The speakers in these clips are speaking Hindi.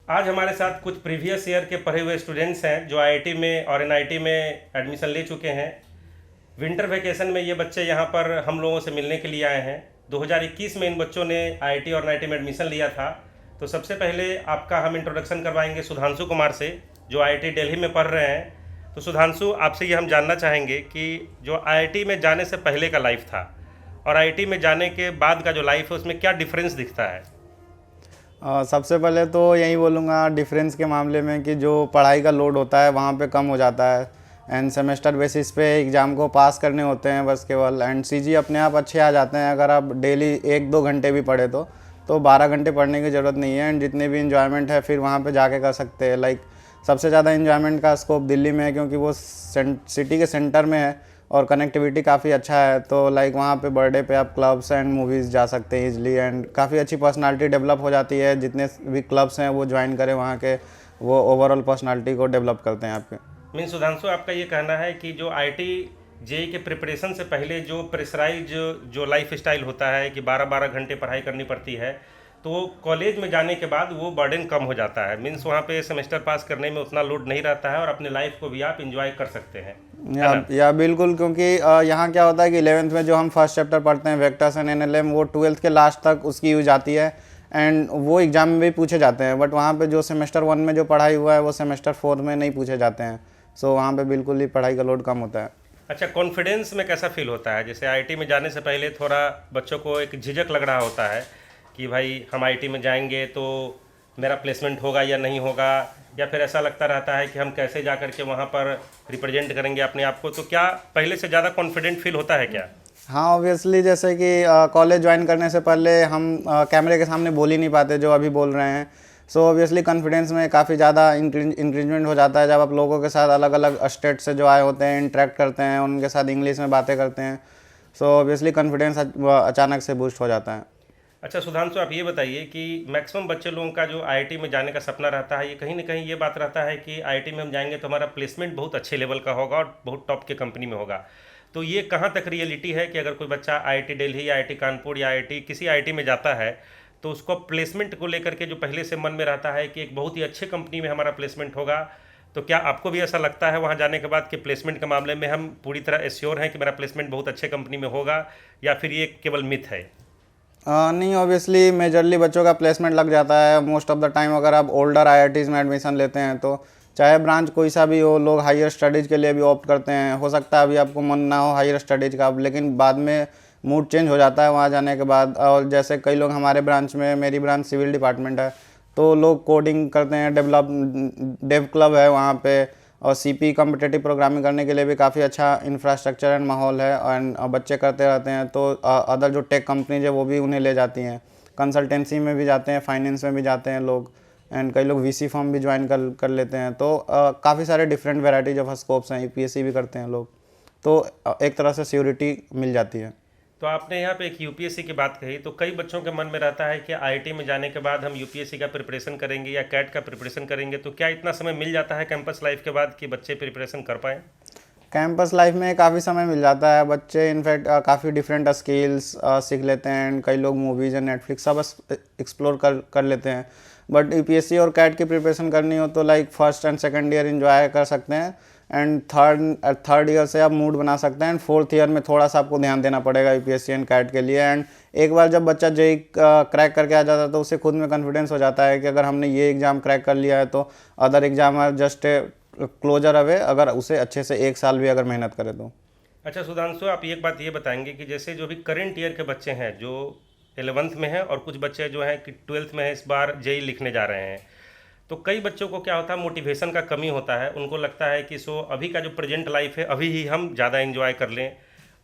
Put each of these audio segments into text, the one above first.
आज हमारे साथ कुछ प्रीवियस ईयर के पढ़े हुए स्टूडेंट्स हैं जो आईआईटी में और एनआईटी में एडमिशन ले चुके हैं। विंटर वेकेशन में ये बच्चे यहाँ पर हम लोगों से मिलने के लिए आए हैं। 2021 में इन बच्चों ने आईआईटी और एनआईटी में एडमिशन लिया था। तो सबसे पहले आपका हम इंट्रोडक्शन करवाएंगे सुधांशु कुमार से, जो आईआईटी दिल्ली में पढ़ रहे हैं। तो सुधांशु, आपसे ये हम जानना चाहेंगे कि जो आईआईटी में जाने से पहले का लाइफ था और आईआईटी में जाने के बाद का जो लाइफ है उसमें क्या डिफरेंस दिखता है? सबसे पहले तो यही बोलूँगा डिफरेंस के मामले में कि जो पढ़ाई का लोड होता है वहाँ पे कम हो जाता है एंड सेमेस्टर बेसिस पे एग्ज़ाम को पास करने होते हैं बस केवल, एंड सीजी अपने आप अच्छे आ जाते हैं अगर आप डेली 1-2 घंटे भी पढ़े तो 12 घंटे पढ़ने की ज़रूरत नहीं है एंड जितने भी इन्जॉयमेंट है फिर वहाँ पे जाके कर सकते हैं। लाइक सबसे ज़्यादा इन्जॉयमेंट का स्कोप दिल्ली में है क्योंकि वो सिटी के सेंटर में है और कनेक्टिविटी काफ़ी अच्छा है। तो लाइक वहाँ पे बर्थडे पे आप क्लब्स एंड मूवीज़ जा सकते हैं इजली एंड काफ़ी अच्छी पर्सनालिटी डेवलप हो जाती है। जितने भी क्लब्स हैं वो ज्वाइन करें वहाँ के, वो ओवरऑल पर्सनालिटी को डेवलप करते हैं आपके। मीन सुधांशु, आपका ये कहना है कि जो आईआईटी जेई के प्रिपरेशन से पहले जो प्रेशराइज जो लाइफ स्टाइल होता है कि 12-12 घंटे पढ़ाई करनी पड़ती है, तो कॉलेज में जाने के बाद वो बर्डन कम हो जाता है। मीन्स वहाँ पे सेमेस्टर पास करने में उतना लोड नहीं रहता है और अपने लाइफ को भी आप इंजॉय कर सकते हैं। या बिल्कुल, क्योंकि यहाँ क्या होता है कि 11th में जो हम फर्स्ट चैप्टर पढ़ते हैं वेक्टर्स एंड एनएलएम, वो 12th के लास्ट तक उसकी यूज आती है एंड वो एग्जाम में भी पूछे जाते हैं। बट वहाँ पे जो सेमेस्टर 1 में जो पढ़ाई हुआ है वो सेमेस्टर 4 में नहीं पूछे जाते हैं। सो वहाँ पे बिल्कुल ही पढ़ाई का लोड कम होता है। अच्छा, कॉन्फिडेंस में कैसा फील होता है? जैसे आईआईटी में जाने से पहले थोड़ा बच्चों को एक झिझक लग रहा होता है कि भाई हम आईआईटी में जाएंगे तो मेरा प्लेसमेंट होगा या नहीं होगा, या फिर ऐसा लगता रहता है कि हम कैसे जा कर के वहाँ पर रिप्रेजेंट करेंगे अपने आप को। तो क्या पहले से ज़्यादा कॉन्फिडेंट फील होता है क्या? हाँ, ऑब्वियसली जैसे कि कॉलेज ज्वाइन करने से पहले हम कैमरे के सामने बोल ही नहीं पाते जो अभी बोल रहे हैं। सो ऑब्वियसली कॉन्फिडेंस में काफ़ी ज़्यादा इंक्रीजमेंट हो जाता है जब आप लोगों के साथ अलग अलग स्टेट से जो आए होते हैं इंटरेक्ट करते हैं, उनके साथ इंग्लिश में बातें करते हैं। सो ऑब्वियसली कॉन्फिडेंस अचानक से बूस्ट हो जाता है। अच्छा सुधांशु, आप ये बताइए कि मैक्सिमम बच्चे लोगों का जो आईआईटी में जाने का सपना रहता है, ये कहीं ना कहीं ये बात रहता है कि आईआईटी में हम जाएंगे तो हमारा प्लेसमेंट बहुत अच्छे लेवल का होगा और बहुत टॉप के कंपनी में होगा। तो ये कहाँ तक रियलिटी है कि अगर कोई बच्चा आईआईटी दिल्ली या आईआईटी कानपुर या आईआईटी किसी आईआईटी में जाता है तो उसको प्लेसमेंट को लेकर के जो पहले से मन में रहता है कि एक बहुत ही अच्छे कंपनी में हमारा प्लेसमेंट होगा, तो क्या आपको भी ऐसा लगता है वहाँ जाने के बाद कि प्लेसमेंट के मामले में हम पूरी तरह एश्योर हैं कि मेरा प्लेसमेंट बहुत अच्छे कंपनी में होगा, या फिर ये केवल मिथ है? नहीं, ऑब्वियसली मेजरली बच्चों का प्लेसमेंट लग जाता है मोस्ट ऑफ द टाइम। अगर आप ओल्डर आईआईटीज़ में एडमिशन लेते हैं तो चाहे ब्रांच कोई सा भी हो, लोग हायर स्टडीज़ के लिए भी ऑप्ट करते हैं। हो सकता है अभी आपको मन ना हो हायर स्टडीज़ का, लेकिन बाद में मूड चेंज हो जाता है वहाँ जाने के बाद। और जैसे कई लोग हमारे ब्रांच में, मेरी ब्रांच सिविल डिपार्टमेंट है, तो लोग कोडिंग करते हैं, डेव क्लब है वहाँ पे, और सीपी कॉम्पिटिटिव प्रोग्रामिंग करने के लिए भी काफ़ी अच्छा इंफ्रास्ट्रक्चर एंड माहौल है एंड बच्चे करते रहते हैं। तो अदर जो टेक कंपनीज है वो भी उन्हें ले जाती हैं, कंसल्टेंसी में भी जाते हैं, फाइनेंस में भी जाते हैं लोग, एंड कई लोग वीसी फॉर्म भी ज्वाइन कर लेते हैं। तो काफ़ी सारे डिफरेंट वेराइटीज ऑफ स्कोप्स हैं, यूपीएससी भी करते हैं लोग। तो एक तरह से सिक्योरिटी मिल जाती है। तो आपने यहाँ पे एक यूपीएससी की बात कही, तो कई बच्चों के मन में रहता है कि आईआईटी में जाने के बाद हम यूपीएससी का प्रिपरेशन करेंगे या कैट का प्रिपरेशन करेंगे, तो क्या इतना समय मिल जाता है कैंपस लाइफ के बाद कि बच्चे प्रिपरेशन कर पाएँ? कैंपस लाइफ में काफ़ी समय मिल जाता है। बच्चे इनफैक्ट काफ़ी डिफरेंट स्किल्स सीख लेते हैं एंड कई लोग मूवीज़ एंड नेटफ्लिक्स सब एक्सप्लोर कर लेते हैं। बट यूपीएससी और कैट की प्रिपरेशन करनी हो तो like first and second year enjoy कर सकते हैं एंड थर्ड ईयर से आप मूड बना सकते हैं एंड फोर्थ ईयर में थोड़ा सा आपको ध्यान देना पड़ेगा यूपीएससी एंड कैट के लिए। एंड एक बार जब बच्चा जेई क्रैक करके आ जाता है तो उसे खुद में कॉन्फिडेंस हो जाता है कि अगर हमने ये एग्ज़ाम क्रैक कर लिया है तो अदर एग्जाम है जस्ट क्लोजर अवे, अगर उसे अच्छे से 1 साल भी अगर मेहनत करे तो। अच्छा सुधांशु, आप एक बात ये बताएंगे कि जैसे जो भी करंट ईयर के बच्चे हैं जो 11th में हैं और कुछ बच्चे जो हैं कि 12th में हैं, इस बार जेई लिखने जा रहे हैं, तो कई बच्चों को क्या होता है, मोटिवेशन का कमी होता है। उनको लगता है कि अभी का जो प्रेजेंट लाइफ है अभी ही हम ज़्यादा एंजॉय कर लें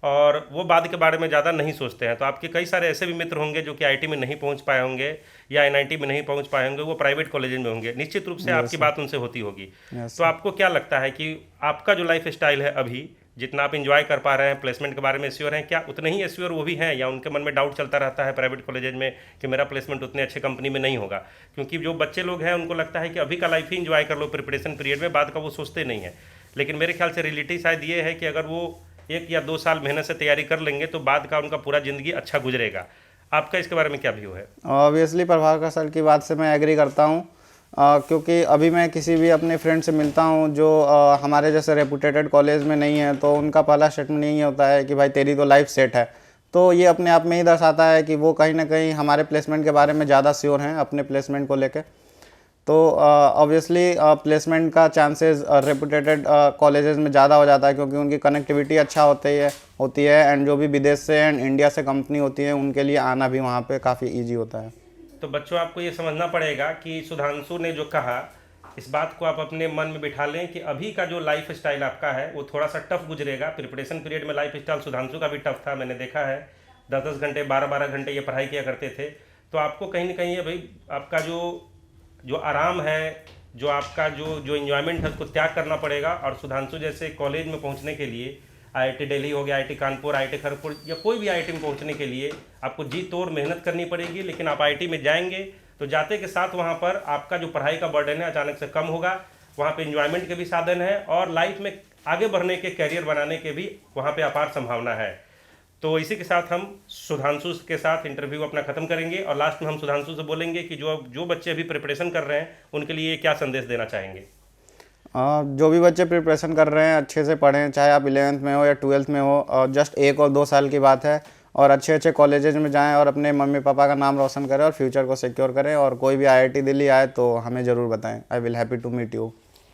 और वो बाद के बारे में ज़्यादा नहीं सोचते हैं। तो आपके कई सारे ऐसे भी मित्र होंगे जो कि आईआईटी में नहीं पहुंच पाए होंगे या एनआईटी में नहीं पहुंच पाए होंगे, वो प्राइवेट कॉलेज में होंगे, निश्चित रूप से आपकी बात उनसे होती होगी। तो आपको क्या लगता है कि आपका जो लाइफ स्टाइल है अभी, जितना आप इंजॉय कर पा रहे हैं, प्लेसमेंट के बारे में एश्योर हैं, क्या उतने ही एश्योर वो भी हैं, या उनके मन में डाउट चलता रहता है प्राइवेट कॉलेज में कि मेरा प्लेसमेंट उतने अच्छे कंपनी में नहीं होगा? क्योंकि जो बच्चे लोग हैं उनको लगता है कि अभी का लाइफ ही इंजॉय कर लो प्रिपरेशन पीरियड में, बाद का वो सोचते नहीं है। लेकिन मेरे ख्याल से रियलिटी शायद ये है कि अगर वो 1 या 2 साल मेहनत से तैयारी कर लेंगे तो बाद का उनका पूरा ज़िंदगी अच्छा गुजरेगा। आपका इसके बारे में क्या व्यू है? ऑब्वियसली प्रभाकर सर की बात से मैं एग्री करता हूँ। क्योंकि अभी मैं किसी भी अपने फ्रेंड से मिलता हूँ जो हमारे जैसे रेपुटेटेड कॉलेज में नहीं है, तो उनका पहला स्टेटमेंट यही होता है कि भाई तेरी तो लाइफ सेट है। तो ये अपने आप में ही दर्शाता है कि वो कहीं ना कहीं हमारे प्लेसमेंट के बारे में ज़्यादा श्योर हैं अपने प्लेसमेंट को लेके। तो ऑब्वियसली प्लेसमेंट का चांसेस रेपुटेटेड कॉलेजेस में ज़्यादा हो जाता है, क्योंकि उनकी कनेक्टिविटी अच्छा होती है एंड जो भी विदेश से एंड इंडिया से कंपनी होती है उनके लिए आना भी वहाँ पे काफ़ी इजी होता है। तो बच्चों, आपको ये समझना पड़ेगा कि सुधांशु ने जो कहा, इस बात को आप अपने मन में बिठा लें कि अभी का जो लाइफ स्टाइल आपका है वो थोड़ा सा टफ गुजरेगा। प्रिपरेशन पीरियड में लाइफ स्टाइल सुधांशु का भी टफ था, मैंने देखा है। 10-10 घंटे 12-12 घंटे ये पढ़ाई किया करते थे। तो आपको कहीं ना कहीं ये भाई आपका जो जो आराम है, जो आपका जो जो इन्जॉयमेंट है, उसको त्याग करना पड़ेगा। और सुधांशु जैसे कॉलेज में पहुंचने के लिए, आईआईटी दिल्ली हो गया, आईआईटी कानपुर, आईआईटी खड़गपुर या कोई भी आईआईटी में पहुंचने के लिए आपको जी तोड़ मेहनत करनी पड़ेगी। लेकिन आप आईआईटी में जाएंगे तो जाते के साथ वहाँ पर आपका जो पढ़ाई का बर्डन है अचानक से कम होगा। वहाँ पे एंजॉयमेंट के भी साधन है और लाइफ में आगे बढ़ने के, कैरियर बनाने के भी वहाँ पे अपार संभावना है। तो इसी के साथ हम सुधांशु के साथ इंटरव्यू अपना ख़त्म करेंगे और लास्ट में हम सुधांशु से बोलेंगे कि जो जो बच्चे अभी प्रिपरेशन कर रहे हैं उनके लिए क्या संदेश देना चाहेंगे। जो भी बच्चे प्रिपरेशन कर रहे हैं अच्छे से पढ़ें, चाहे आप 11th में हो या 12th में हो, जस्ट 1 और 2 साल की बात है। और अच्छे अच्छे कॉलेजेस में जाएं और अपने मम्मी पापा का नाम रोशन करें और फ्यूचर को सिक्योर करें। और कोई भी आईआईटी दिल्ली आए तो हमें ज़रूर बताएं। I will happy to meet you.